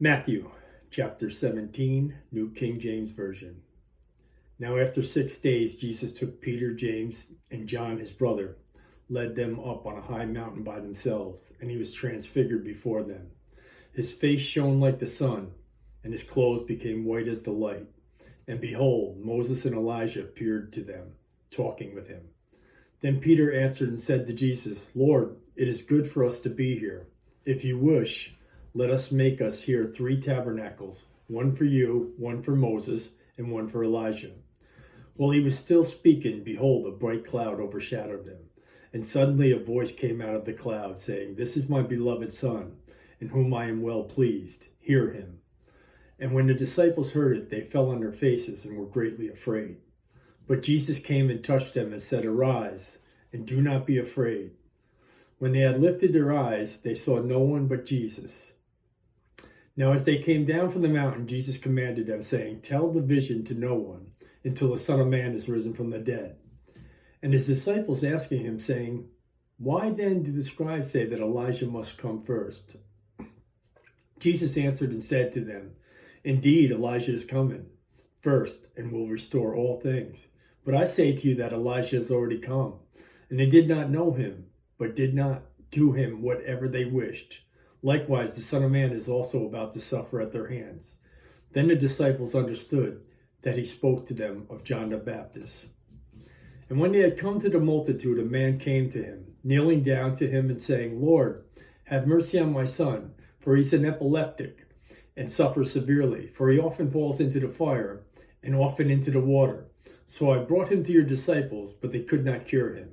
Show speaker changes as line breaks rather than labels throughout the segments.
Matthew chapter 17, New King James Version. Now after 6 days, Jesus took Peter, James, and John, his brother, led them up on a high mountain by themselves, and he was transfigured before them. His face shone like the sun, and his clothes became white as the light. And behold, Moses and Elijah appeared to them, talking with him. Then Peter answered and said to Jesus, Lord, it is good for us to be here. If you wish, let us make us here 3 tabernacles, one for you, one for Moses, and one for Elijah. While he was still speaking, behold, a bright cloud overshadowed them. And suddenly a voice came out of the cloud, saying, This is my beloved Son, in whom I am well pleased. Hear him. And when the disciples heard it, they fell on their faces and were greatly afraid. But Jesus came and touched them and said, Arise, and do not be afraid. When they had lifted their eyes, they saw no one but Jesus. Now as they came down from the mountain, Jesus commanded them, saying, Tell the vision to no one, until the Son of Man is risen from the dead. And his disciples asking him, saying, Why then do the scribes say that Elijah must come first? Jesus answered and said to them, Indeed, Elijah is coming first and will restore all things. But I say to you that Elijah has already come, and they did not know him, but did not do him whatever they wished. Likewise, the Son of Man is also about to suffer at their hands. Then the disciples understood that he spoke to them of John the Baptist. And when they had come to the multitude, a man came to him, kneeling down to him and saying, Lord, have mercy on my son, for he's an epileptic and suffers severely, for he often falls into the fire and often into the water. So I brought him to your disciples, but they could not cure him.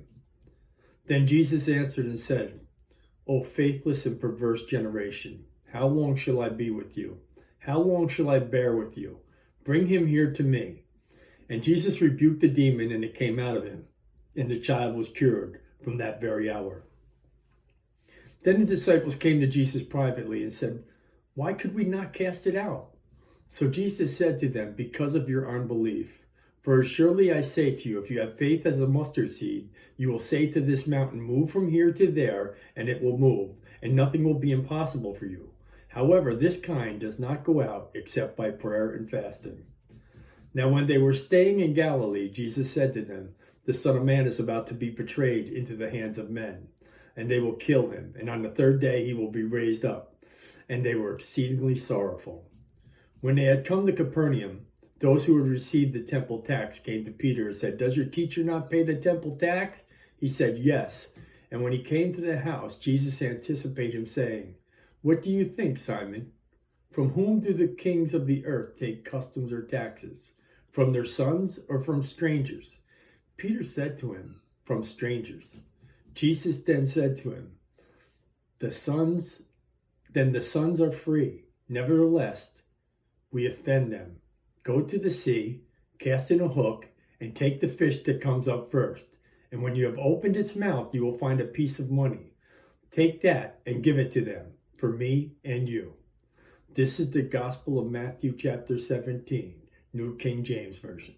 Then Jesus answered and said, O faithless and perverse generation, how long shall I be with you? How long shall I bear with you? Bring him here to me. And Jesus rebuked the demon, and it came out of him, and the child was cured from that very hour. Then the disciples came to Jesus privately and said, Why could we not cast it out? So Jesus said to them, Because of your unbelief. For surely I say to you, if you have faith as a mustard seed, you will say to this mountain, Move from here to there, and it will move, and nothing will be impossible for you. However, this kind does not go out except by prayer and fasting. Now when they were staying in Galilee, Jesus said to them, The Son of Man is about to be betrayed into the hands of men, and they will kill him, and on the 3rd day he will be raised up. And they were exceedingly sorrowful. When they had come to Capernaum, those who had received the temple tax came to Peter and said, Does your teacher not pay the temple tax? He said, Yes. And when he came to the house, Jesus anticipated him, saying, What do you think, Simon? From whom do the kings of the earth take customs or taxes? From their sons or from strangers? Peter said to him, From strangers. Jesus then said to him, the sons are free. Nevertheless, we offend them. Go to the sea, cast in a hook, and take the fish that comes up first. And when you have opened its mouth, you will find a piece of money. Take that and give it to them, for me and you. This is the Gospel of Matthew chapter 17, New King James Version.